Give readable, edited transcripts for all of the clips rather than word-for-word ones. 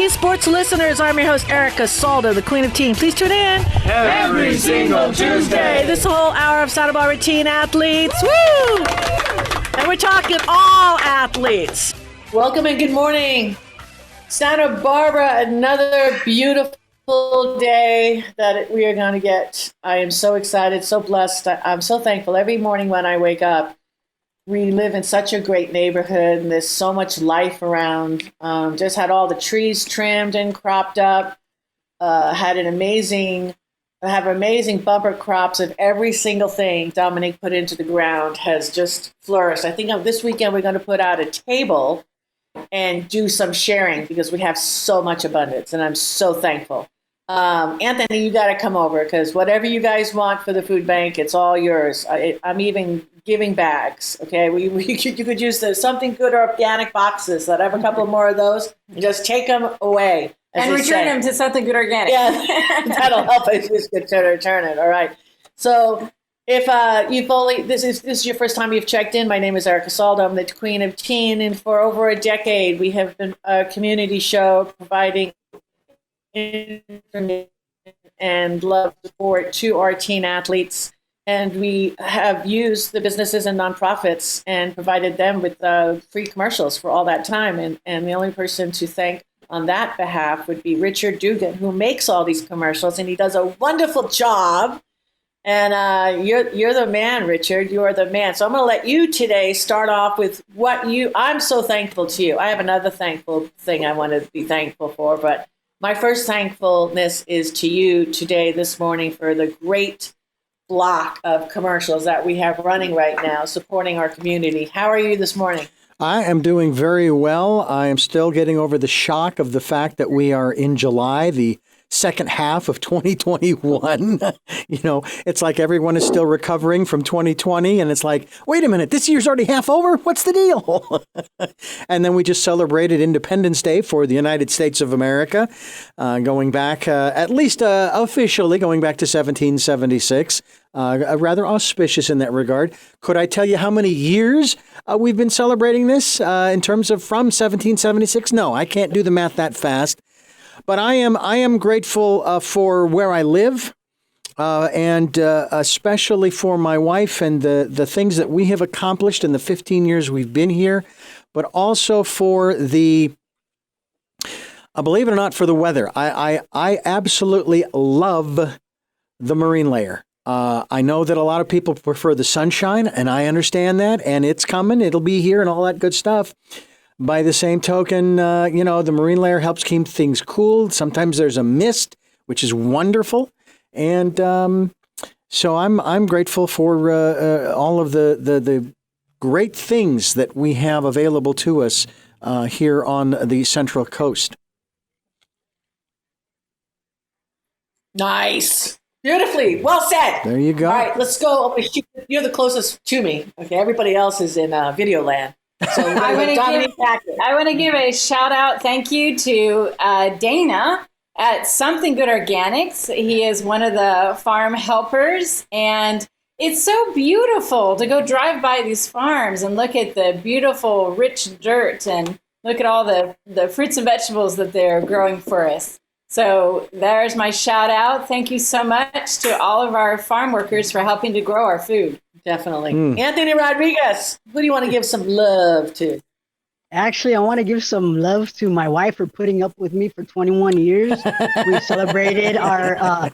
Teen Sports listeners, I'm your host, Erica Saldo, the Queen of Teen. Please tune in every single Tuesday. This whole hour of Santa Barbara teen athletes. Woo! And we're talking all athletes. Welcome and good morning. Santa Barbara, another beautiful day that we are going to get. I am so excited, so blessed. I'm so thankful every morning when I wake up. We live in such a great neighborhood, and there's so much life around. Just had all the trees trimmed and cropped up. Have amazing bumper crops of every single thing Dominique put into the ground has just flourished. I think this weekend we're going to put out a table and do some sharing because we have so much abundance, and I'm so thankful. Anthony, you got to come over because whatever you guys want for the food bank, it's all yours. I'm even giving bags. Okay, you could use the Something Good Organic boxes. That I have a couple more of those, and just take them away and return them to Something Good Organic. Yeah, that'll help us just return it. All right. So if this is your first time you've checked in, my name is Erica Saldo. I'm the Queen of Teen, and for over a decade we have been a community show providing information and love support to our teen athletes. And we have used the businesses and nonprofits and provided them with free commercials for all that time. And the only person to thank on that behalf would be Richard Dugan, who makes all these commercials, and he does a wonderful job. And you're the man, Richard. You are the man. So I'm going to let you today start off with I'm so thankful to you. I have another thankful thing I want to be thankful for, but my first thankfulness is to you today, this morning, for the great block of commercials that we have running right now supporting our community. How are you this morning? I am doing very well. I am still getting over the shock of the fact that we are in July, the second half of 2021. It's like everyone is still recovering from 2020, and it's like, wait a minute, this year's already half over? What's the deal? And then we just celebrated Independence Day for the United States of America, going back, at least officially, going back to 1776. Rather auspicious in that regard. Could I tell you how many years we've been celebrating this in terms of from 1776? No, I can't do the math that fast. But I am grateful for where I live, and especially for my wife and the things that we have accomplished in the 15 years we've been here, but also for believe it or not, for the weather. I absolutely love the marine layer. I know that a lot of people prefer the sunshine, and I understand that, and it's coming. It'll be here and all that good stuff. By the same token, the marine layer helps keep things cool. Sometimes there's a mist, which is wonderful. And so I'm grateful for all of the great things that we have available to us here on the Central Coast. Nice. Beautifully. Well said. There you go. All right, let's go. You're the closest to me. Okay, everybody else is in video land. So I want to give a shout out, thank you to Dana at Something Good Organics. He is one of the farm helpers, and it's so beautiful to go drive by these farms and look at the beautiful, rich dirt and look at all the fruits and vegetables that they're growing for us. So there's my shout out. Thank you so much to all of our farm workers for helping to grow our food. Definitely. Anthony Rodriguez, who do you want to give some love to? Actually, I want to give some love to my wife for putting up with me for 21 years. We celebrated our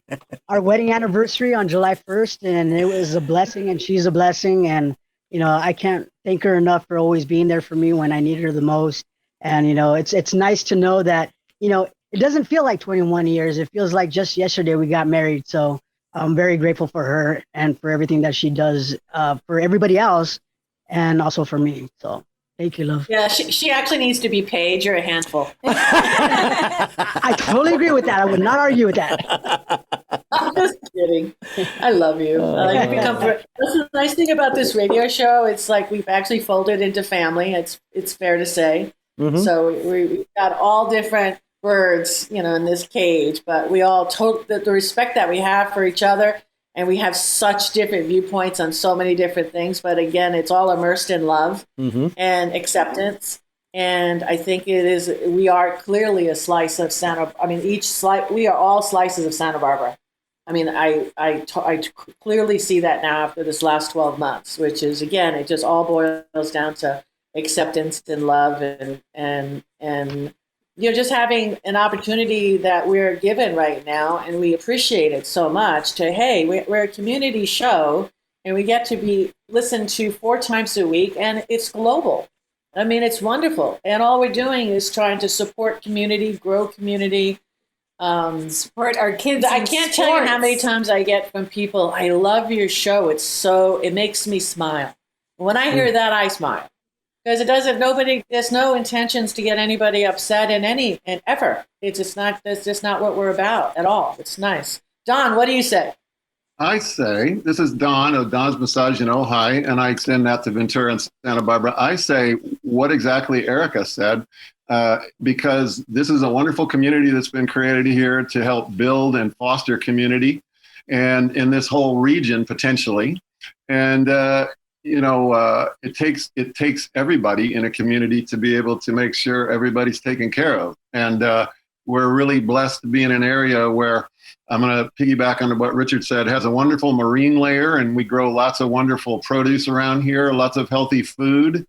wedding anniversary on July 1st, and it was a blessing, and she's a blessing. And, I can't thank her enough for always being there for me when I needed her the most. And, it's nice to know that, it doesn't feel like 21 years. It feels like just yesterday we got married. So I'm very grateful for her and for everything that she does for everybody else and also for me. So thank you, love. Yeah, she actually needs to be paid. You're a handful. I totally agree with that. I would not argue with that. I'm just kidding. I love you. That's the nice thing about this radio show. It's like we've actually folded into family. It's fair to say. Mm-hmm. So we've got all different birds, in this cage, but we all the respect that we have for each other, and we have such different viewpoints on so many different things. But again, it's all immersed in love and acceptance. And I think we are clearly a slice of we are all slices of Santa Barbara. I mean, I clearly see that now after this last 12 months, which is, again, it just all boils down to acceptance and love and just having an opportunity that we're given right now, and we appreciate it so much hey, we're a community show, and we get to be listened to 4 times a week, and it's global. I mean, it's wonderful. And all we're doing is trying to support community, grow community, support our kids. I can't tell you how many times I get from people, I love your show. It makes me smile. When I hear that, I smile. Because there's no intentions to get anybody upset and ever. That's just not what we're about at all. It's nice. Don, what do you say? I say, this is Don of Don's Massage in Ojai, and I extend that to Ventura and Santa Barbara. I say what exactly Erica said, because this is a wonderful community that's been created here to help build and foster community, and in this whole region potentially. And it takes everybody in a community to be able to make sure everybody's taken care of. And we're really blessed to be in an area where, I'm going to piggyback on what Richard said, has a wonderful marine layer, and we grow lots of wonderful produce around here, lots of healthy food.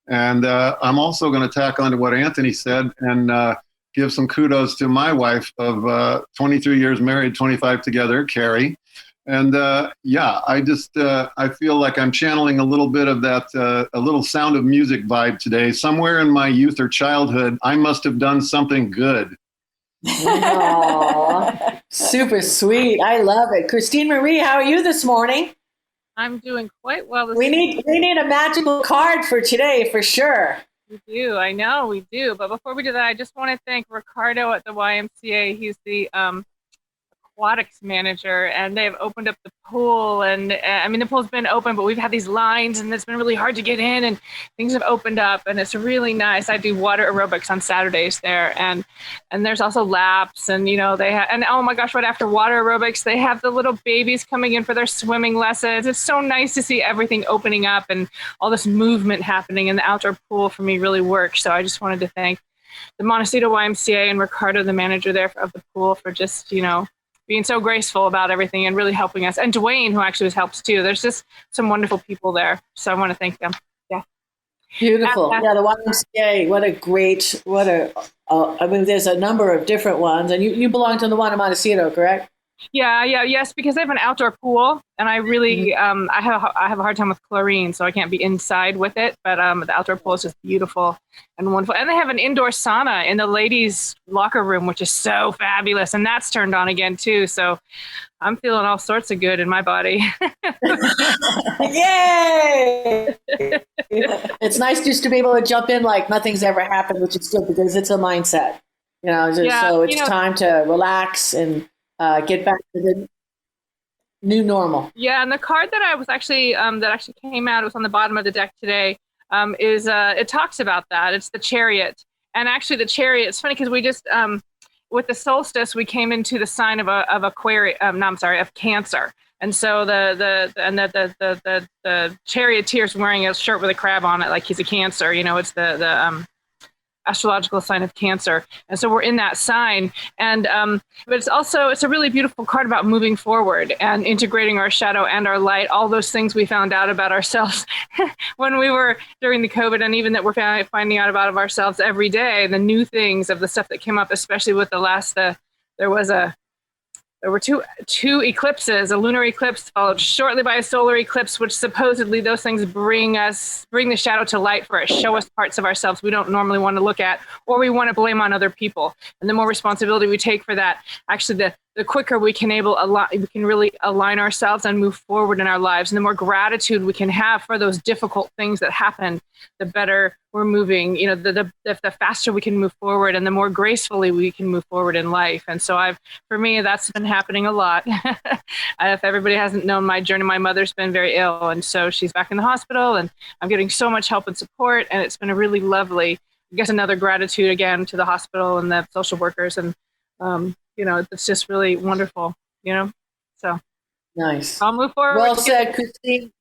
And I'm also going to tack on to what Anthony said and give some kudos to my wife of 23 years married, 25 together, Carrie. And I feel like I'm channeling a little bit of that, a little Sound of Music vibe today. Somewhere in my youth or childhood, I must have done something good. Aww, super sweet. I love it. Christine Marie, how are you this morning? I'm doing quite well. We need a magical card for today, for sure. We do. I know we do. But before we do that, I just want to thank Ricardo at the YMCA. He's the aquatics manager, and they've opened up the pool. And the pool's been open, but we've had these lines, and it's been really hard to get in. And things have opened up, and it's really nice. I do water aerobics on Saturdays there, and there's also laps, and they have. And oh my gosh, right after water aerobics, they have the little babies coming in for their swimming lessons. It's so nice to see everything opening up and all this movement happening. And the outdoor pool for me really works. So I just wanted to thank the Montecito YMCA and Ricardo, the manager there of the pool, for just being so graceful about everything and really helping us. And Dwayne, who actually helps too. There's just some wonderful people there. So I want to thank them. Yeah. Beautiful. Yeah, the YMCA, there's a number of different ones. And you belong to the one in Montecito, correct? Yes, because they have an outdoor pool, and I really, I have a hard time with chlorine, so I can't be inside with it. But the outdoor pool is just beautiful and wonderful, and they have an indoor sauna in the ladies' locker room, which is so fabulous, and that's turned on again too. So I'm feeling all sorts of good in my body. Yay! It's nice just to be able to jump in like nothing's ever happened, which is good because it's a mindset. So it's time to relax and get back to the new normal. Yeah, and the card that I was actually came out, it was on the bottom of the deck today, is it talks about that. It's the Chariot. And actually the Chariot, it's funny because we just with the solstice we came into the sign of Cancer. And so the charioteer's wearing a shirt with a crab on it like he's a Cancer, it's the astrological sign of Cancer. And so we're in that sign. And but it's a really beautiful card about moving forward and integrating our shadow and our light, all those things we found out about ourselves when we were during the COVID, and even that we're finding out about of ourselves every day, the new things of the stuff that came up, especially with there were two eclipses, a lunar eclipse followed shortly by a solar eclipse, which supposedly those things bring the shadow to light for us, show us parts of ourselves we don't normally want to look at, or we want to blame on other people. And the more responsibility we take for that, actually the quicker we can really align ourselves and move forward in our lives. And the more gratitude we can have for those difficult things that happen, the better we're moving, the faster we can move forward and the more gracefully we can move forward in life. And so for me, that's been happening a lot. If everybody hasn't known my journey, my mother's been very ill. And so she's back in the hospital and I'm getting so much help and support. And it's been a really lovely, I guess, another gratitude again to the hospital and the social workers. And, it's just really wonderful, so. Nice. I'll move forward. Well said, Christine.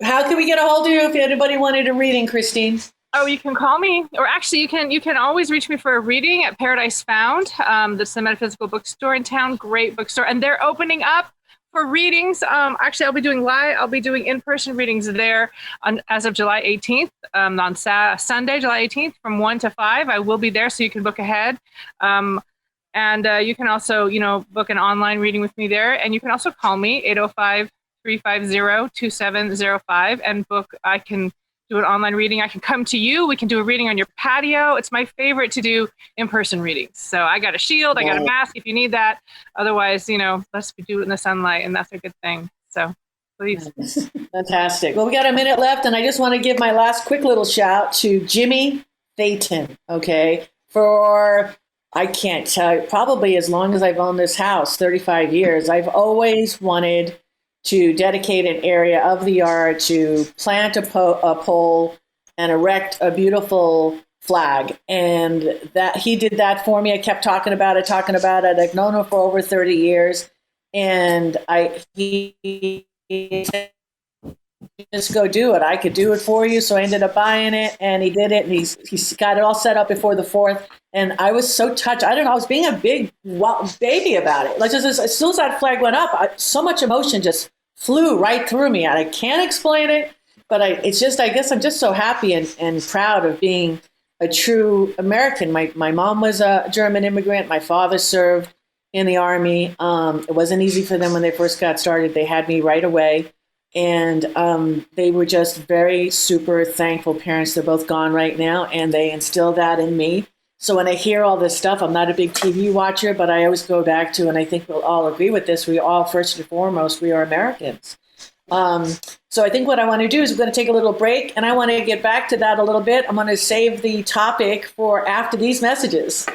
How can we get a hold of you if anybody wanted a reading, Christine? Oh, you can call me, or actually, you can always reach me for a reading at Paradise Found. That's the metaphysical bookstore in town. Great bookstore, and they're opening up for readings. Actually, I'll be doing in-person readings there as of July 18th. On Sunday, July 18th, from 1 to 5. I will be there, so you can book ahead. And you can also, book an online reading with me there, and you can also call me 805-350-2705 and book. I can do an online reading. I can come to you. We can do a reading on your patio. It's my favorite to do in-person readings. So I got a shield. I got a mask if you need that. Otherwise, let's do it in the sunlight, and that's a good thing. So please. Fantastic. Well, we got a minute left, and I just want to give my last quick little shout to Jimmy Thayton, okay, for, I can't tell you, probably as long as I've owned this house, 35 years, I've always wanted to dedicate an area of the yard to plant a pole and erect a beautiful flag. And that he did that for me. I kept talking about it. I've known him for over 30 years. And he said, just go do it. I could do it for you. So I ended up buying it, and he did it. And he's got it all set up before the 4th. And I was so touched. I don't know. I was being a big baby about it. Like just as soon as that flag went up, so much emotion just flew right through me. I can't explain it, but I guess I'm just so happy and proud of being a true American. My mom was a German immigrant. My father served in the Army. It wasn't easy for them when they first got started. They had me right away. And they were just very super thankful parents. They're both gone right now, and they instilled that in me. So when I hear all this stuff, I'm not a big TV watcher, but I always go back to, and I think we'll all agree with this, we all, first and foremost, we are Americans. So I think what I want to do is we're going to take a little break, and I want to get back to that a little bit. I'm going to save the topic for after these messages.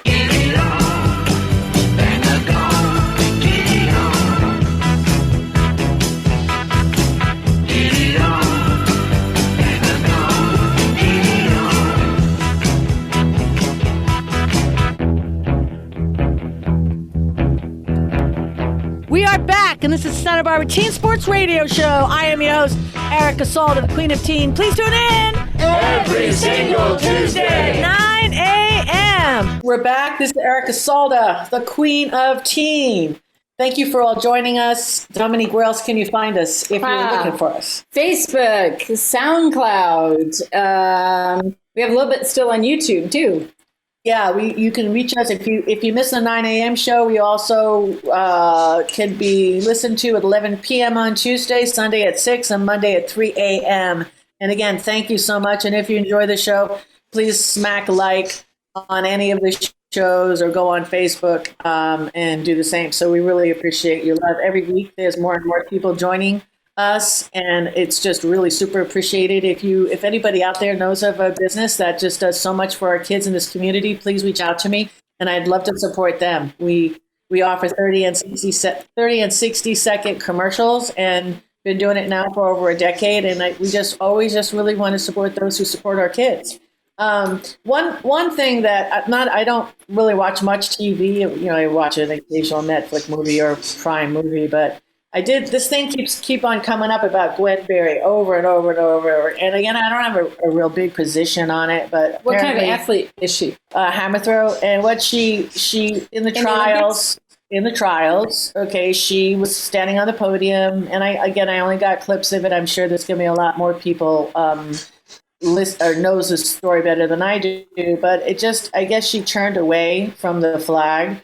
We are back, and this is Santa Barbara Teen Sports Radio Show. I am your host, Erica Salda, the Queen of Teen. Please tune in every single Tuesday, 9 a.m. We're back. This is Erica Salda, the Queen of Teen. Thank you for all joining us. Dominique, where else can you find us if you're looking for us? Facebook, SoundCloud. We have a little bit still on YouTube, too. Yeah, you can reach us if you miss the 9 a.m. show. We also can be listened to at 11 p.m. on Tuesday, Sunday at 6, and Monday at 3 a.m. And again, thank you so much. And if you enjoy the show, please smack like on any of the shows or go on Facebook and do the same. So we really appreciate your love. Every week, there's more and more people joining us, and it's just really super appreciated. If anybody out there knows of a business that just does so much for our kids in this community, please reach out to me, and I'd love to support them. We offer 30 and 60 second commercials, and been doing it now for over a decade, and we always really want to support those who support our kids. One thing that I don't really watch much TV. I watch an occasional Netflix movie or Prime movie, but this thing keep on coming up about Gwen Berry over and over and over. And again, I don't have a real big position on it, but what kind of athlete is she? Hammer throw. And what she in the trials, okay, she was standing on the podium, and I only got clips of it. I'm sure there's gonna be a lot more people knows the story better than I do, but I guess she turned away from the flag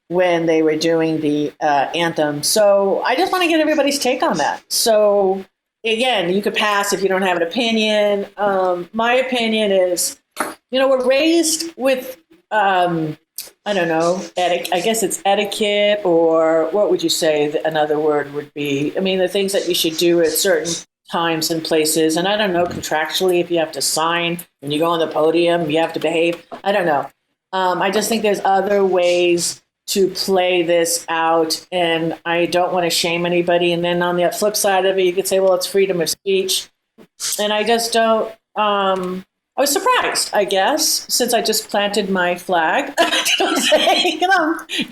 when they were doing the anthem. So I just want to get everybody's take on that. So again, you could pass if you don't have an opinion. My opinion is, we're raised with, I don't know, I guess it's etiquette, or what would you say another word would be? I mean, the things that you should do at certain times and places. And I don't know, contractually, if you have to sign when you go on the podium, you have to behave. I don't know. I just think there's other ways to play this out, and I don't want to shame anybody. And then on the flip side of it, you could say, well, it's freedom of speech. And I just don't, I was surprised, I guess, since I just planted my flag,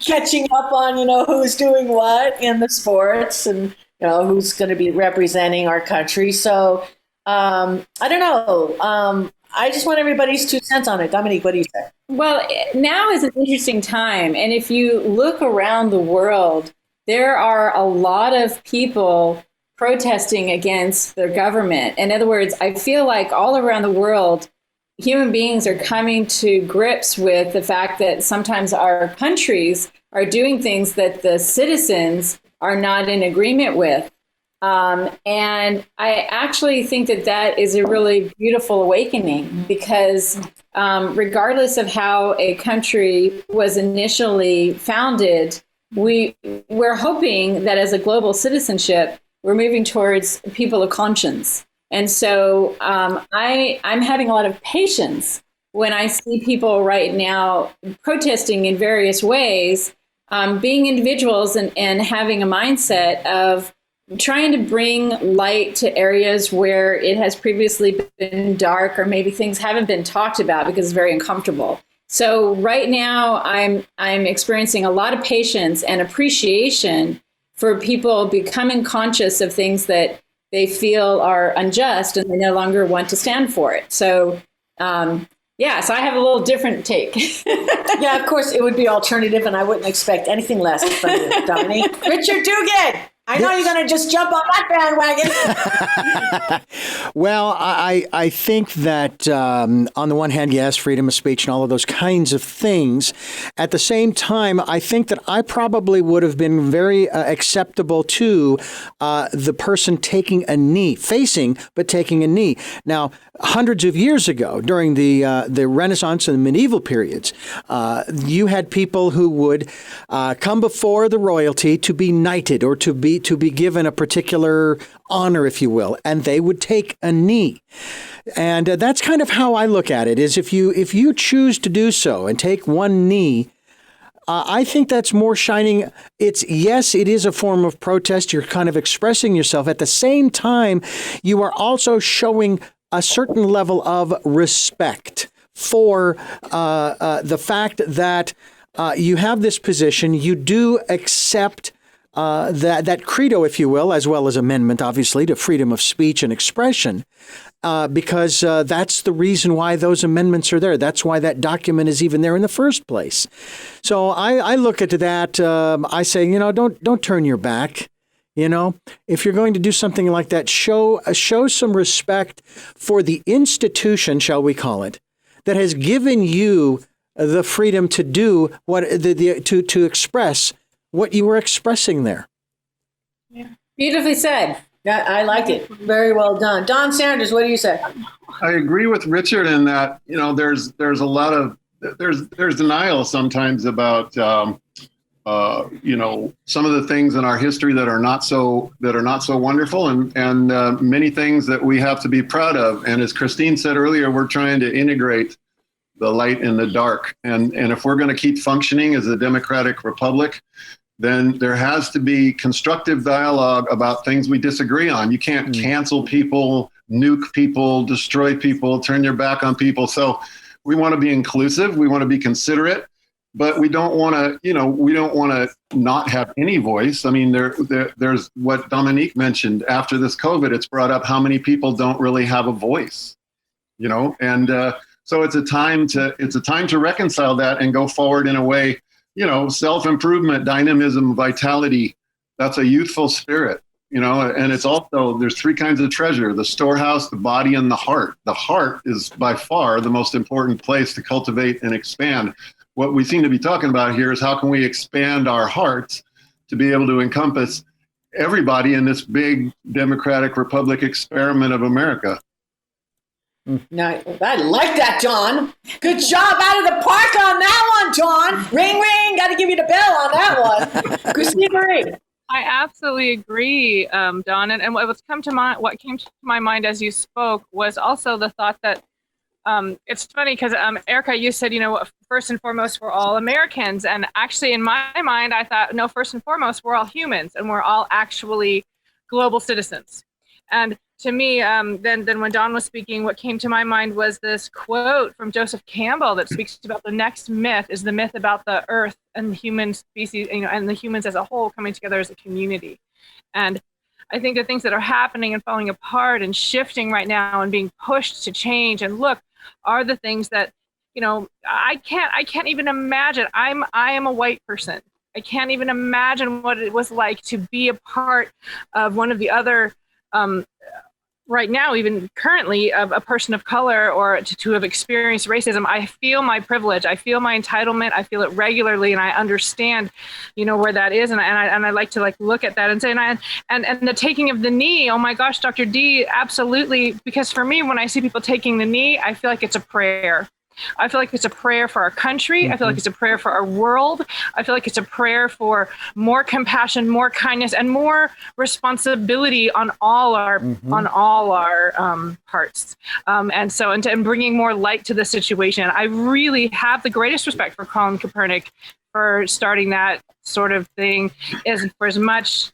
catching up on, who's doing what in the sports and, who's going to be representing our country. So I don't know. I just want everybody's 2 cents on it. Dominique, what do you say? Well, now is an interesting time. And if you look around the world, there are a lot of people protesting against their government. In other words, I feel like all around the world, human beings are coming to grips with the fact that sometimes our countries are doing things that the citizens are not in agreement with. And I actually think that that is a really beautiful awakening because regardless of how a country was initially founded, we're hoping that as a global citizenship, we're moving towards people of conscience. And so I'm having a lot of patience when I see people right now protesting in various ways, being individuals and having a mindset of trying to bring light to areas where it has previously been dark or maybe things haven't been talked about because it's very uncomfortable. So right now I'm experiencing a lot of patience and appreciation for people becoming conscious of things that they feel are unjust and they no longer want to stand for it. So so I have a little different take. Yeah, of course it would be alternative and I wouldn't expect anything less from you, Dominique. Richard Dugan! I know you're going to just jump on that bandwagon. Well, I think that on the one hand, yes, freedom of speech and all of those kinds of things. At the same time, I think that I probably would have been very acceptable to the person taking a knee, facing, but taking a knee. Now, hundreds of years ago, during the Renaissance and the medieval periods, you had people who would come before the royalty to be knighted or to be given a particular honor, if you will, and they would take a knee. And that's kind of how I look at it, is if you choose to do so and take one knee, I think that's more shining. It is a form of protest. You're kind of expressing yourself. At the same time, you are also showing a certain level of respect for the fact that you have this position. You do accept that credo, if you will, as well as amendment, obviously, to freedom of speech and expression, because that's the reason why those amendments are there. That's why that document is even there in the first place. So I look at that. I say, don't turn your back. If you're going to do something like that, show some respect for the institution, shall we call it, that has given you the freedom to do to express what you were expressing there. Yeah. Beautifully said. Yeah, I like it. Very well done. Don Sanders, what do you say? I agree with Richard in that, there's a lot of, there's denial sometimes about, some of the things in our history that are not so wonderful and many things that we have to be proud of. And as Christine said earlier, we're trying to integrate the light and the dark. And if we're going to keep functioning as a democratic republic, then there has to be constructive dialogue about things we disagree on. You can't cancel people, nuke people, destroy people, turn your back on people. So we want to be inclusive. We want to be considerate, but we don't want to, not have any voice. I mean, there's what Dominique mentioned after this COVID, it's brought up how many people don't really have a voice, and so it's a time to reconcile that and go forward in a way, self-improvement, dynamism, vitality. That's a youthful spirit, and it's also, there's three kinds of treasure: the storehouse, the body, and the heart. The heart is by far the most important place to cultivate and expand. What we seem to be talking about here is how can we expand our hearts to be able to encompass everybody in this big democratic republic experiment of America. Now, I like that, John. Good job out of the park on that one, John. Ring, ring. Got to give you the bell on that one. Christine Marie. I absolutely agree, Don. And what came to my mind as you spoke was also the thought that it's funny because Erica, you said, first and foremost, we're all Americans. And actually, in my mind, I thought, no, first and foremost, we're all humans and we're all actually global citizens. And to me, then when Don was speaking, what came to my mind was this quote from Joseph Campbell that speaks about the next myth is the myth about the earth and the human species, and the humans as a whole coming together as a community. And I think the things that are happening and falling apart and shifting right now and being pushed to change and look are the things that, I can't even imagine. I am a white person. I can't even imagine what it was like to be a part of one of the other, right now, even currently, of a person of color, or to have experienced racism. I feel my privilege. I feel my entitlement. I feel it regularly, and I understand, where that is. And I like to look at that and say, and the taking of the knee. Oh my gosh, Dr. D, absolutely. Because for me, when I see people taking the knee, I feel like it's a prayer. I feel like it's a prayer for our country. I feel like it's a prayer for our world. I feel like it's a prayer for more compassion, more kindness, and more responsibility on all our parts. And bringing more light to the situation. I really have the greatest respect for Colin Kaepernick for starting that sort of thing. For as much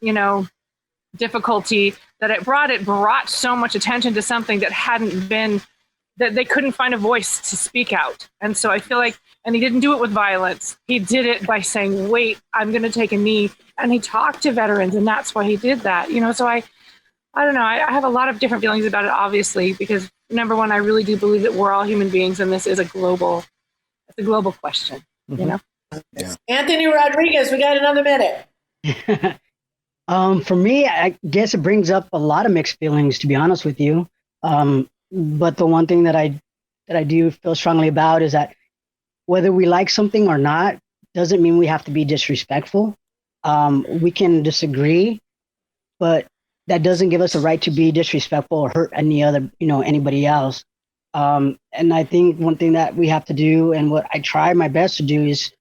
difficulty that it brought so much attention to something that hadn't been. That they couldn't find a voice to speak out. And so I feel like, and he didn't do it with violence. He did it by saying, wait, I'm going to take a knee. And he talked to veterans, and that's why he did that. So I don't know. I have a lot of different feelings about it, obviously, because number one, I really do believe that we're all human beings, and this is a global question, Yeah. Anthony Rodriguez, we got another minute. For me, I guess it brings up a lot of mixed feelings, to be honest with you. But the one thing that I do feel strongly about is that whether we like something or not doesn't mean we have to be disrespectful. We can disagree, but that doesn't give us the right to be disrespectful or hurt anybody else. And I think one thing that we have to do, and what I try my best to do, is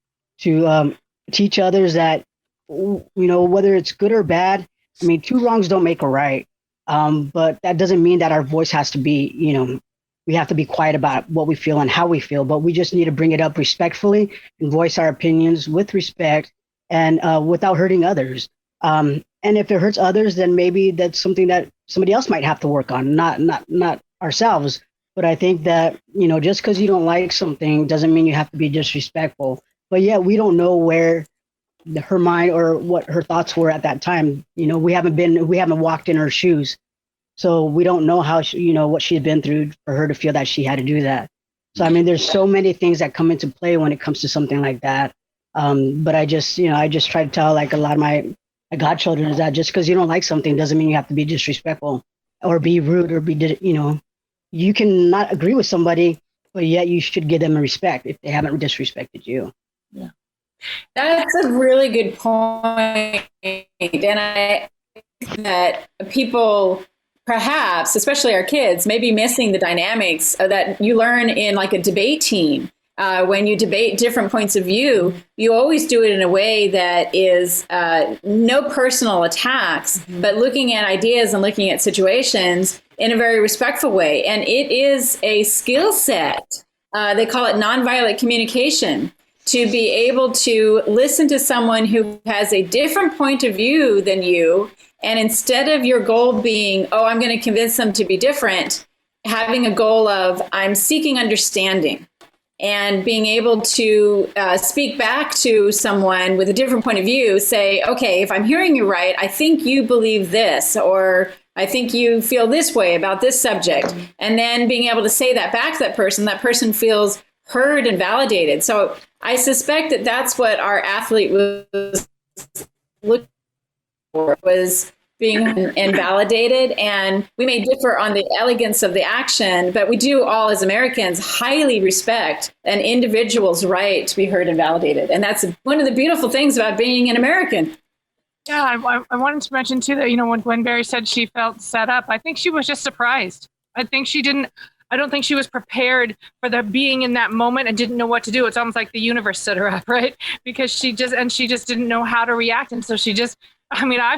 to teach others that, whether it's good or bad, two wrongs don't make a right. But that doesn't mean that our voice has to be, we have to be quiet about what we feel and how we feel, but we just need to bring it up respectfully and voice our opinions with respect and without hurting others. And if it hurts others, then maybe that's something that somebody else might have to work on, not ourselves. But I think that, just because you don't like something doesn't mean you have to be disrespectful. But yet we don't know where her mind or what her thoughts were at that time. We haven't walked in her shoes, so we don't know how what she had been through for her to feel that she had to do that. So there's so many things that come into play when it comes to something like that. But I just try to tell a lot of my godchildren is that just because you don't like something doesn't mean you have to be disrespectful or be rude or be you can not agree with somebody, but yet you should give them a respect if they haven't disrespected you. Yeah. That's a really good point. And I think that people, perhaps, especially our kids, may be missing the dynamics that you learn in a debate team. When you debate different points of view, you always do it in a way that is no personal attacks, but looking at ideas and looking at situations in a very respectful way. And it is a skill set. They call it nonviolent communication. To be able to listen to someone who has a different point of view than you, and instead of your goal being, I'm going to convince them to be different, having a goal of, I'm seeking understanding, and being able to speak back to someone with a different point of view, say, okay, if I'm hearing you right, I think you believe this, or I think you feel this way about this subject. And then being able to say that back to that person feels heard and validated. So I suspect that that's what our athlete was looking for, was being invalidated. And we may differ on the elegance of the action, but we do all as Americans highly respect an individual's right to be heard and validated. And that's one of the beautiful things about being an American. Yeah, I wanted to mention too that, when Barry said she felt set up, I think she was just surprised. I don't think she was prepared for the being in that moment and didn't know what to do. It's almost like the universe set her up, right? Because she just didn't know how to react. And so I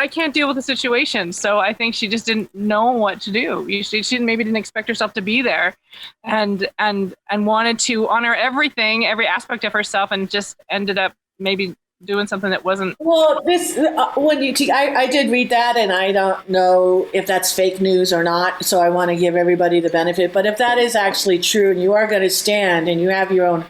can't deal with the situation. So I think she just didn't know what to do. She maybe didn't expect herself to be there and wanted to honor everything, every aspect of herself, and just ended up maybe doing something that wasn't. Well, this I did read that, and I don't know if that's fake news or not. So I want to give everybody the benefit. But if that is actually true, and you are going to stand, and you have your own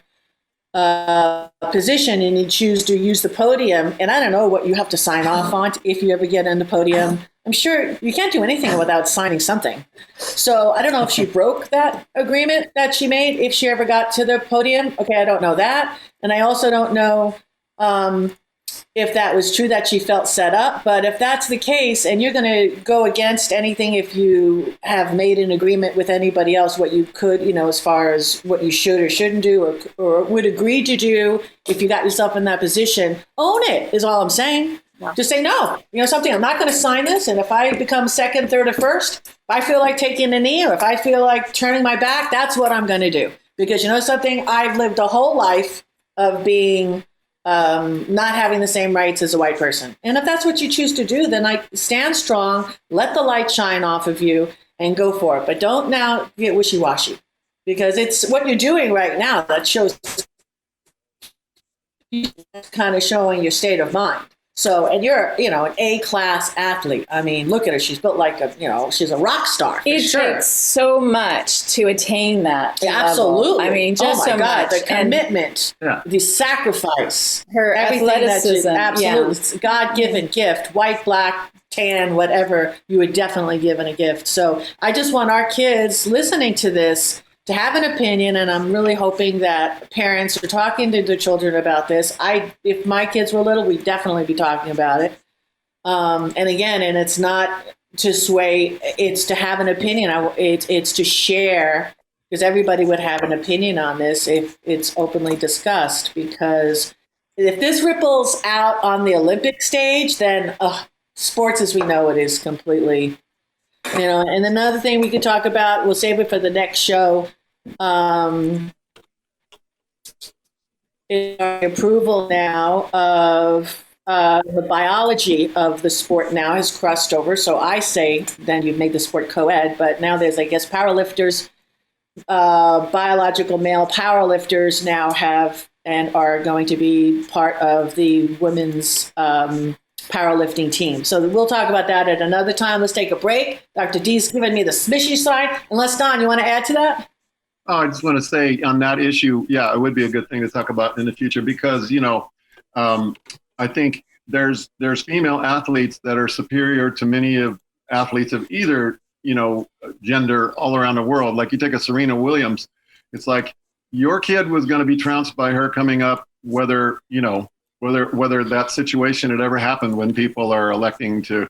position and you choose to use the podium, and I don't know what you have to sign off on if you ever get on the podium. I'm sure you can't do anything without signing something. So I don't know if she broke that agreement that she made if she ever got to the podium. Okay, I don't know that. And I also don't know if that was true that she felt set up. But if that's the case, and you're going to go against anything if you have made an agreement with anybody else, what you could, as far as what you should or shouldn't do or would agree to do if you got yourself in that position, own it is all I'm saying. Yeah. Just say no. Something, I'm not going to sign this. And if I become second, third, or first, if I feel like taking a knee or if I feel like turning my back, that's what I'm going to do. Because something, I've lived a whole life of being not having the same rights as a white person. And if that's what you choose to do, then stand strong, let the light shine off of you and go for it. But don't now get wishy-washy, because it's what you're doing right now that shows kind of showing your state of mind. So, and you're, an A-class athlete. I mean, look at her. She's built like she's a rock star. It takes so much to attain that. Yeah, absolutely. I mean, just so much. The commitment, the sacrifice, her athleticism. Absolutely. It's a God-given gift, white, black, tan, whatever. You were definitely given a gift. So I just want our kids listening to this to have an opinion, and I'm really hoping that parents are talking to their children about this. If my kids were little, we'd definitely be talking about it. And it's not to sway, it's to have an opinion. It's to share, because everybody would have an opinion on this if it's openly discussed. Because if this ripples out on the Olympic stage, then sports as we know it is completely... and another thing we could talk about, we'll save it for the next show, is our approval now of the biology of the sport now has crossed over. So I say then you've made the sport co-ed, but now there's, I guess, powerlifters, biological male powerlifters now have and are going to be part of the women's powerlifting team. So we'll talk about that at another time. Let's take a break. Dr. D's giving me the smishy sign. Unless, Don, you want to add to that? Oh, I just want to say on that issue, it would be a good thing to talk about in the future because, I think there's female athletes that are superior to many of athletes of either, gender all around the world. Like you take a Serena Williams, it's like your kid was going to be trounced by her coming up, whether that situation had ever happened when people are electing to,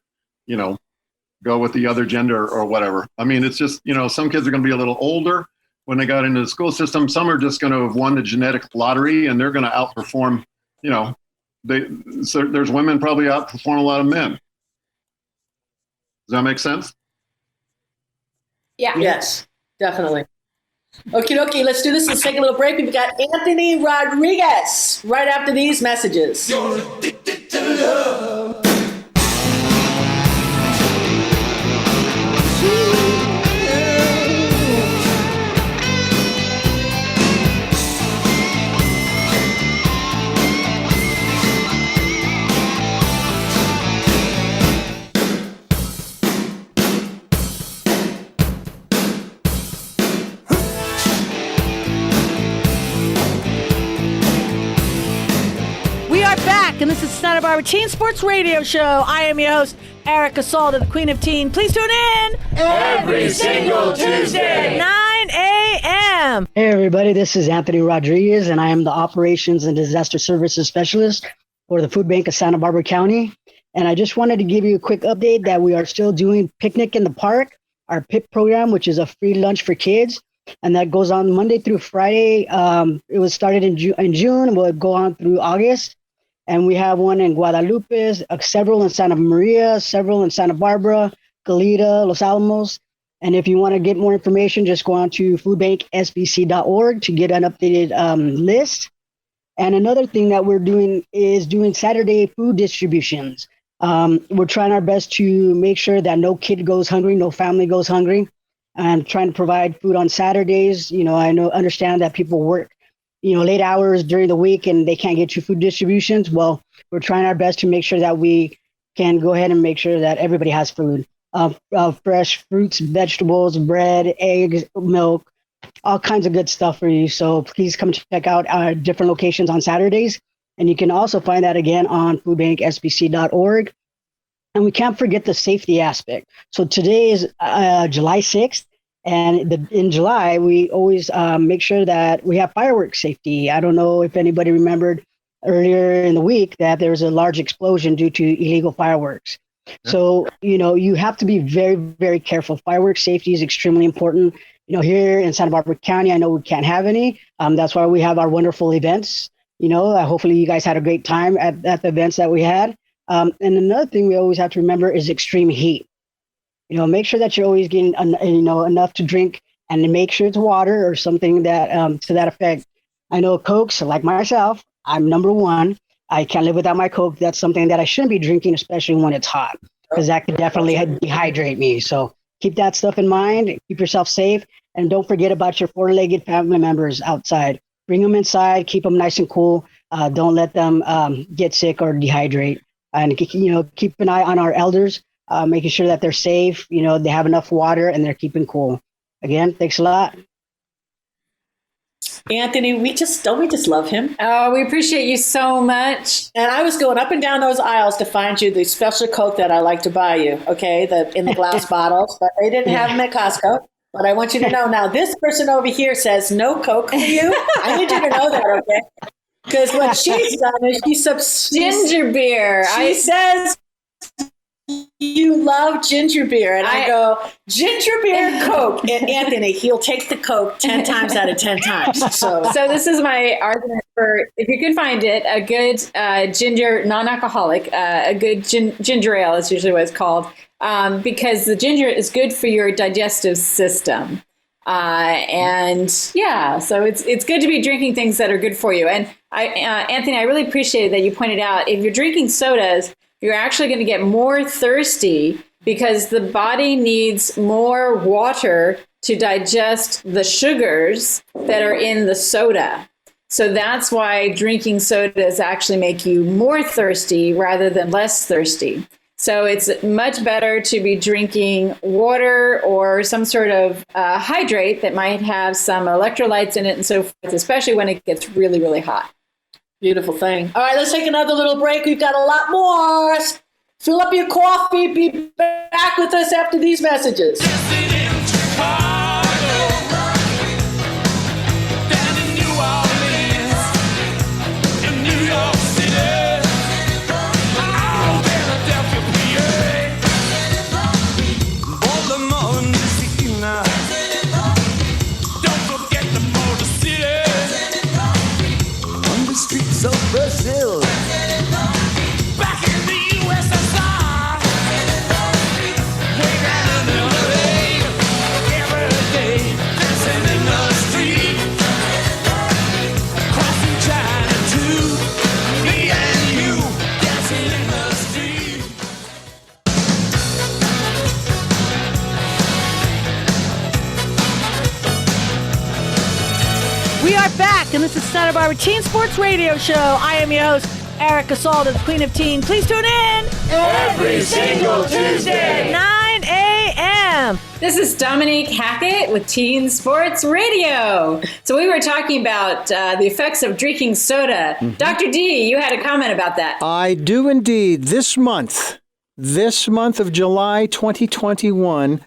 go with the other gender or whatever. I mean, it's just, some kids are going to be a little older when they got into the school system. Some are just going to have won the genetic lottery and they're going to outperform, so there's women probably outperform a lot of men. Does that make sense? Yeah. Yes, definitely. Okie dokie, let's do this. Let's take a little break. We've got Anthony Rodriguez right after these messages. You're addicted to love. And this is Santa Barbara Teen Sports Radio Show. I am your host, Erica Salter, the Queen of Teen. Please tune in every single Tuesday, 9 a.m. Hey, everybody. This is Anthony Rodriguez, and I am the Operations and Disaster Services Specialist for the Food Bank of Santa Barbara County. And I just wanted to give you a quick update that we are still doing Picnic in the Park, our PIP program, which is a free lunch for kids. And that goes on Monday through Friday. It was started in June and will go on through August. And we have one in Guadalupe, several in Santa Maria, several in Santa Barbara, Goleta, Los Alamos. And if you want to get more information, just go on to foodbanksbc.org to get an updated list. And another thing that we're doing is doing Saturday food distributions. We're trying our best to make sure that no kid goes hungry, no family goes hungry, and trying to provide food on Saturdays. I understand that people work late hours during the week and they can't get to food distributions. Well, we're trying our best to make sure that we can go ahead and make sure that everybody has food. Fresh fruits, vegetables, bread, eggs, milk, all kinds of good stuff for you. So please come check out our different locations on Saturdays. And you can also find that again on foodbanksbc.org. And we can't forget the safety aspect. So today is July 6th. And in July, we always make sure that we have fireworks safety. I don't know if anybody remembered earlier in the week that there was a large explosion due to illegal fireworks. So, you have to be very, very careful. Fireworks safety is extremely important. Here in Santa Barbara County, I know we can't have any. That's why we have our wonderful events. Hopefully you guys had a great time at the events that we had. And another thing we always have to remember is extreme heat. Make sure that you're always getting, enough to drink, and make sure it's water or something that to that effect. I know Cokes, like myself, I'm number one. I can't live without my Coke. That's something that I shouldn't be drinking, especially when it's hot, because that could definitely dehydrate me. So keep that stuff in mind. Keep yourself safe, and don't forget about your four-legged family members outside. Bring them inside. Keep them nice and cool. Don't let them get sick or dehydrate. And keep an eye on our elders. Making sure that they're safe, they have enough water and they're keeping cool. Again, thanks a lot. Anthony, we just love him. Oh, we appreciate you so much. And I was going up and down those aisles to find you the special Coke that I like to buy you, okay, in the glass bottles, but they didn't have them at Costco. But I want you to know now, this person over here says no Coke for you. I need you to know that, okay? Because what she's done is ginger beer. She says you love ginger beer, and I go ginger beer Coke, and Anthony, he'll take the Coke 10 times out of 10 times. So this is my argument for, if you can find it, a good ginger, non-alcoholic, a good ginger ale is usually what it's called, because the ginger is good for your digestive system, so it's good to be drinking things that are good for you. And Anthony, I really appreciated that you pointed out, if you're drinking sodas, you're actually going to get more thirsty because the body needs more water to digest the sugars that are in the soda. So that's why drinking sodas actually make you more thirsty rather than less thirsty. So it's much better to be drinking water or some sort of hydrate that might have some electrolytes in it and so forth, especially when it gets really, really hot. Beautiful thing. All right, let's take another little break. We've got a lot more. Fill up your coffee. Be back with us after these messages. Brazil. Back in the USSR. Way down in LA. Every day, dancing in the street. Crossing China too. Me and you, dancing in the street. We are back, and this is Santa Barbara Teen Sports Radio Show. I am your host, Erica Salda, the Queen of Teen. Please tune in every single Tuesday, 9 a.m. This is Dominique Hackett with Teen Sports Radio. So we were talking about the effects of drinking soda. Mm-hmm. Dr. D, you had a comment about that. I do indeed. This month of July 2021,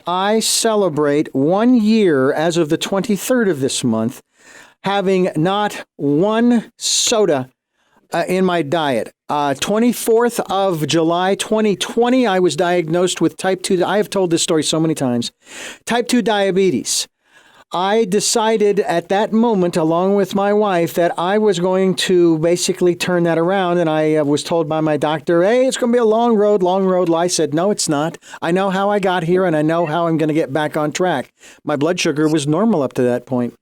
I celebrate 1 year as of the 23rd of this month, having not one soda in my diet. 24th of July 2020, I was diagnosed with type 2. I have told this story so many times. Type 2 diabetes. I decided at that moment, along with my wife, that I was going to basically turn that around. And I was told by my doctor, hey, it's going to be a long road. I said, no, it's not. I know how I got here, and I know how I'm going to get back on track. My blood sugar was normal up to that point.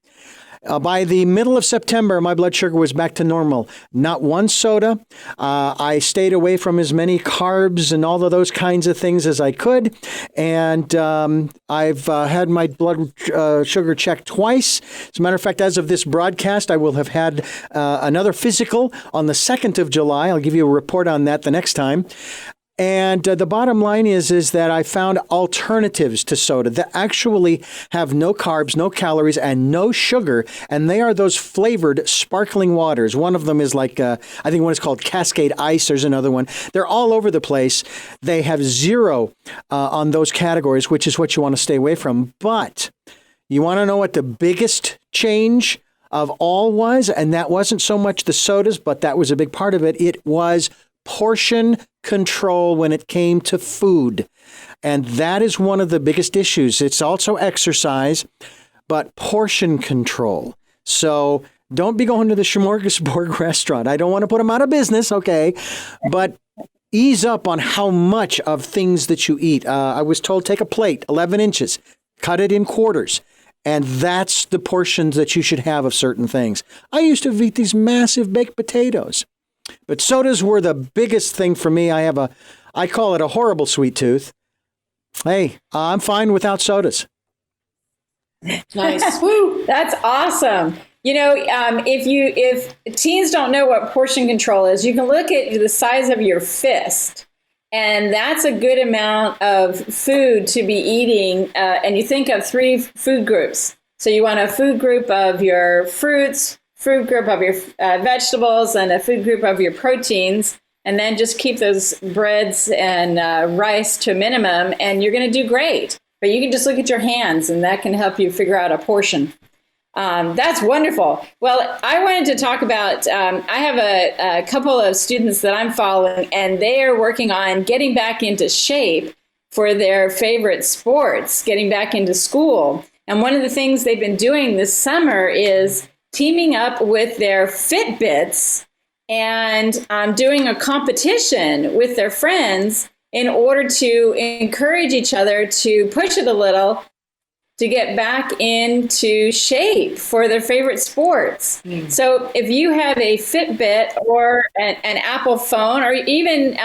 By the middle of September, my blood sugar was back to normal. Not one soda. I stayed away from as many carbs and all of those kinds of things as I could. And I've had my blood sugar checked twice. As a matter of fact, as of this broadcast, I will have had another physical on the 2nd of July. I'll give you a report on that the next time. And the bottom line is that I found alternatives to soda that actually have no carbs, no calories, and no sugar. And they are those flavored sparkling waters. One of them is like, I think one is called Cascade Ice. There's another one. They're all over the place. They have zero on those categories, which is what you want to stay away from. But you want to know what the biggest change of all was? And that wasn't so much the sodas, but that was a big part of it. It was portion control when it came to food. And that is one of the biggest issues. It's also exercise, but portion control. So don't be going to the smorgasbord restaurant. I don't want to put them out of business, okay? But ease up on how much of things that you eat. I was told take a plate, 11 inches, cut it in quarters. And that's the portions that you should have of certain things. I used to eat these massive baked potatoes. But sodas were the biggest thing for me. I call it a horrible sweet tooth. Hey, I'm fine without sodas. Nice. Woo, that's awesome. You know, if teens don't know what portion control is, you can look at the size of your fist. And that's a good amount of food to be eating. And you think of 3 food groups. So you want a food group of your fruits, food group of your vegetables, and a food group of your proteins. And then just keep those breads and rice to a minimum, and you're going to do great. But you can just look at your hands, and that can help you figure out a portion. That's wonderful. Well, I wanted to talk about, I have a couple of students that I'm following, and they are working on getting back into shape for their favorite sports, getting back into school. And one of the things they've been doing this summer is teaming up with their Fitbits and doing a competition with their friends in order to encourage each other to push it a little to get back into shape for their favorite sports. So if you have a Fitbit or an Apple phone, or even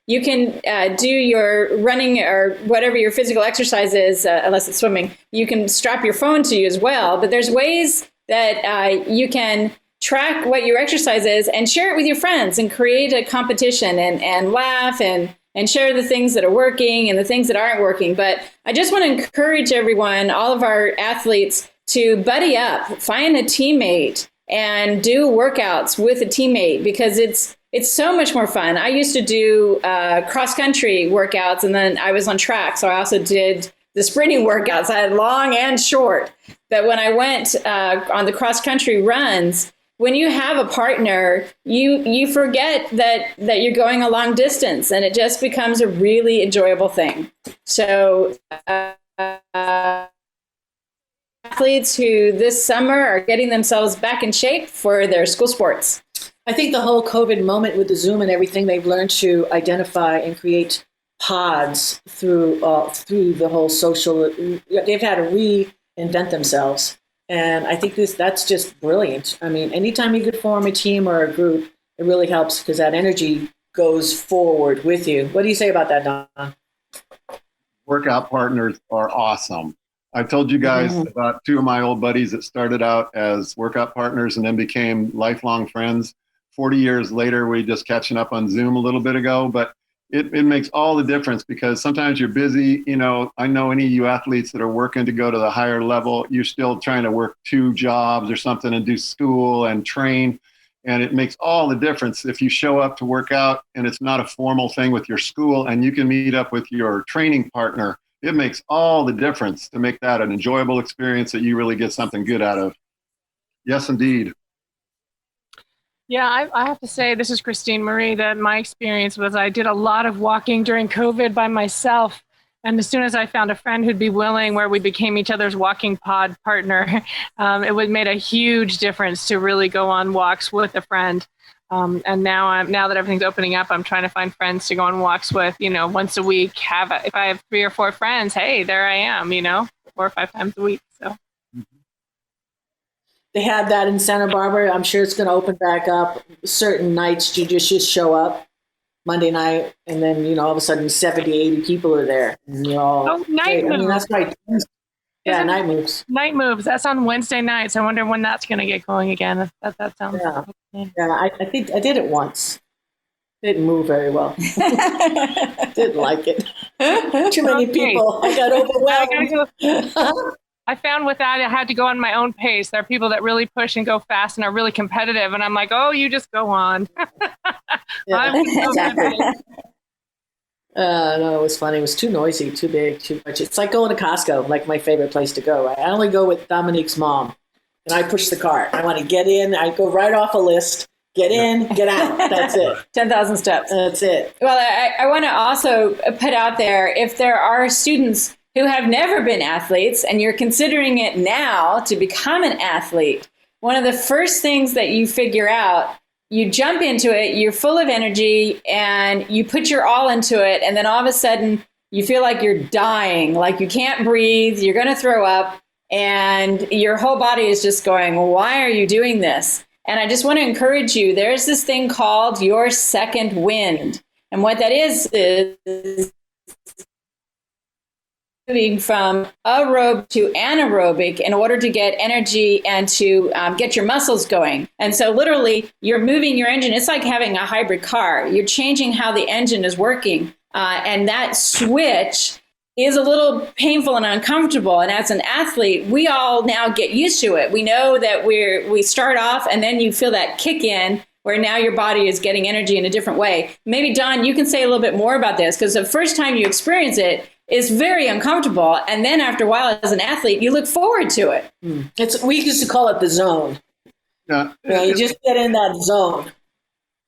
you can do your running or whatever your physical exercise is, unless it's swimming, you can strap your phone to you as well. But there's ways that you can track what your exercise is and share it with your friends and create a competition and laugh and share the things that are working and the things that aren't working. But I just want to encourage everyone, all of our athletes, to buddy up, find a teammate and do workouts with a teammate, because it's so much more fun. I used to do cross-country workouts, and then I was on track, so I also did the sprinting workouts. I had long and short. But when I went on the cross-country runs, when you have a partner, you forget that you're going a long distance, and it just becomes a really enjoyable thing. So athletes who this summer are getting themselves back in shape for their school sports. I think the whole COVID moment with the Zoom and everything, they've learned to identify and create pods through the whole social. They've had to reinvent themselves. And I think that's just brilliant. I mean, anytime you could form a team or a group, it really helps because that energy goes forward with you. What do you say about that, Don? Workout partners are awesome. I've told you guys about 2 of my old buddies that started out as workout partners and then became lifelong friends. 40 years later, we just catching up on Zoom a little bit ago, but it makes all the difference because sometimes you're busy. You know, I know any of you athletes that are working to go to the higher level, you're still trying to work 2 jobs or something and do school and train. And it makes all the difference if you show up to work out and it's not a formal thing with your school and you can meet up with your training partner. It makes all the difference to make that an enjoyable experience that you really get something good out of. Yes, indeed. Yeah, I have to say, this is Christine Marie, that my experience was I did a lot of walking during COVID by myself. And as soon as I found a friend who'd be willing, where we became each other's walking pod partner, it would made a huge difference to really go on walks with a friend. And now that everything's opening up, I'm trying to find friends to go on walks with, once a week. If I have 3 or 4 friends, hey, there I am, 4 or 5 times a week. So. They had that in Santa Barbara. I'm sure it's going to open back up. Certain nights you just show up Monday night, and then, all of a sudden 70, 80 people are there. And you're all, night moves. I mean, that's right. Yeah, night moves. Night moves. That's on Wednesday nights. I wonder when that's going to get going again. That sounds. Yeah, I think I did it once. Didn't move very well. Didn't like it. Too many people. I got overwhelmed. I found with that, I had to go on my own pace. There are people that really push and go fast and are really competitive. And I'm like, oh, you just go on. Yeah, exactly. No, it was funny. It was too noisy, too big, too much. It's like going to Costco, like my favorite place to go. I only go with Dominique's mom, and I push the cart. I want to get in. I go right off a list. Get in, get out. That's it. 10,000 steps. That's it. Well, I want to also put out there, if there are students who have never been athletes and you're considering it now to become an athlete, one of the first things that you figure out, you jump into it, you're full of energy, and you put your all into it, and then all of a sudden you feel like you're dying, like you can't breathe, you're going to throw up, and your whole body is just going, why are you doing this? And I just want to encourage you, there's this thing called your second wind. And what that is moving from aerobic to anaerobic in order to get energy and to get your muscles going. And so literally you're moving your engine. It's like having a hybrid car. You're changing how the engine is working. And that switch is a little painful and uncomfortable. And as an athlete, we all now get used to it. We know that we start off and then you feel that kick in where now your body is getting energy in a different way. Maybe Don, you can say a little bit more about this, because the first time you experience it is very uncomfortable. And then after a while as an athlete, you look forward to it. We used to call it the zone. Yeah. You just get in that zone.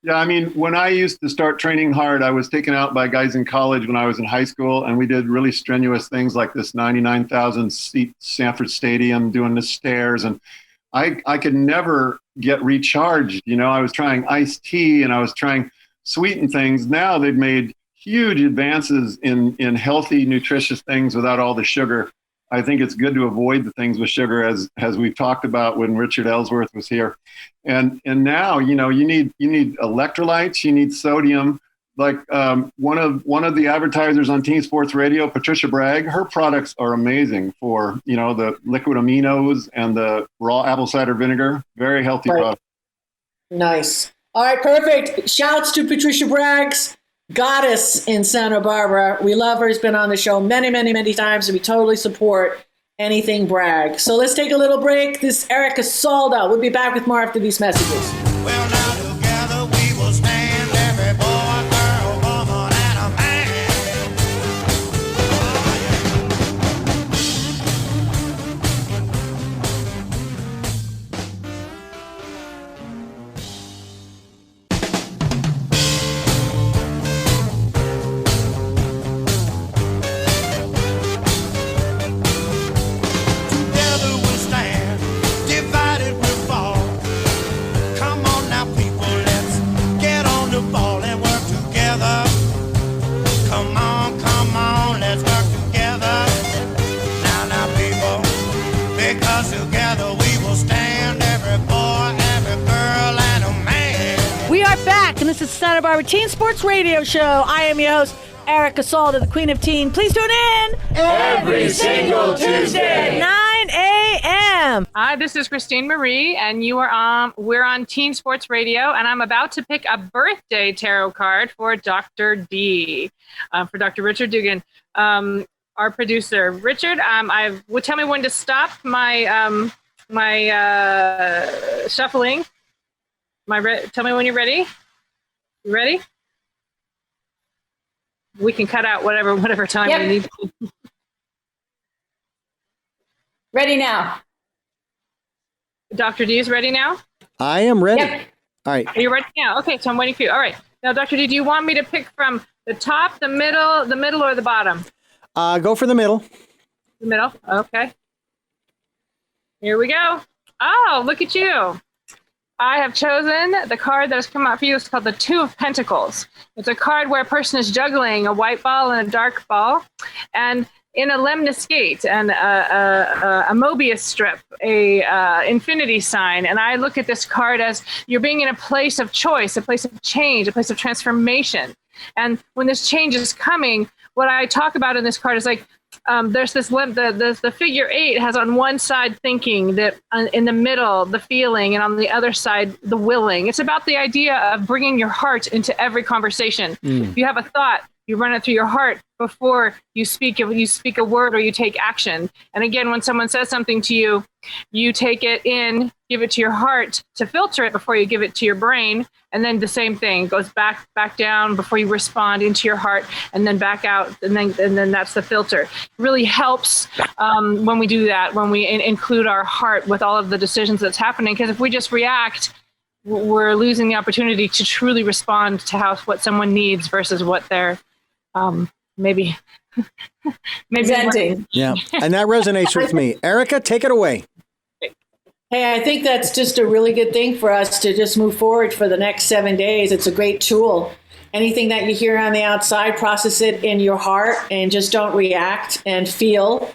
Yeah, I mean, when I used to start training hard, I was taken out by guys in college when I was in high school, and we did really strenuous things like this 99,000 seat Sanford Stadium, doing the stairs, and I could never get recharged. You know, I was trying iced tea and I was trying sweetened things. Now they've made huge advances in healthy, nutritious things without all the sugar. I think it's good to avoid the things with sugar, as we've talked about when Richard Ellsworth was here. And now, you know, you need electrolytes, you need sodium. Like one of the advertisers on Teen Sports Radio, Patricia Bragg, her products are amazing for, you know, the liquid aminos and the raw apple cider vinegar. Very healthy product. Nice. All right, perfect. Shouts to Patricia Bragg's goddess in Santa Barbara. We love her. She's been on the show many, many, many times, and we totally support anything Bragg. So let's take a little break. This is Erica Salda. We'll be back with more after these messages. Well, now together we will stand, every boy, girl, woman, and a man. Together we'll stand, divided we'll fall. Come on now, people, let's get on the ball and work together. Come on, let's work together. Now, people, because together we will stand, every boy, every girl, and a man. We are back, and this is Santa Barbara Teen Sports Radio Show. I am your host, Erica Salda, the Queen of Teen. Please tune in every single Tuesday, 9 a.m. Hi, this is Christine Marie, and we're on Teen Sports Radio, and I'm about to pick a birthday tarot card for Dr. D, for Dr. Richard Dugan, our producer. Richard, would tell me when to stop my shuffling. Tell me when you're ready. You ready? We can cut out whatever time we need. Ready now. Dr. D is ready now? I am ready. Yep. All right. Are you ready now? Okay, so I'm waiting for you. All right. Now, Dr. D, do you want me to pick from the top, the middle, or the bottom? Go for the middle. The middle. Okay. Here we go. Oh, look at you. I have chosen the card that has come out for you. It's called the Two of Pentacles. It's a card where a person is juggling a white ball and a dark ball, and in a lemniscate and a Mobius strip, a infinity sign. And I look at this card as you're being in a place of choice, a place of change, a place of transformation. And when this change is coming, what I talk about in this card is like, there's the figure 8 has on one side thinking, that in the middle the feeling, and on the other side the willing. It's about the idea of bringing your heart into every conversation. If you have a thought, you run it through your heart before you speak a word or you take action. And again, when someone says something to you, you take it in, give it to your heart to filter it before you give it to your brain. And then the same thing goes back down before you respond into your heart, and then back out. And then that's the filter. It really helps when we do that, when we include our heart with all of the decisions that's happening. Because if we just react, we're losing the opportunity to truly respond to what someone needs versus what they're maybe presenting. Yeah, and that resonates with me. Erica, take it away. Hey, I think that's just a really good thing for us to just move forward for the next 7 days. It's a great tool. Anything that you hear on the outside, process it in your heart and just don't react, and feel,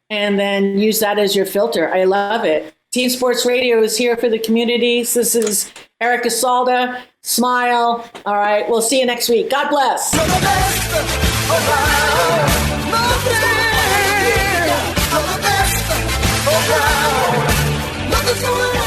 and then use that as your filter. I love it. Team Sports Radio is here for the communities. This is Erica Salda. Smile. All right. We'll see you next week. God bless. You're the best around. You're the best around. Nothing's going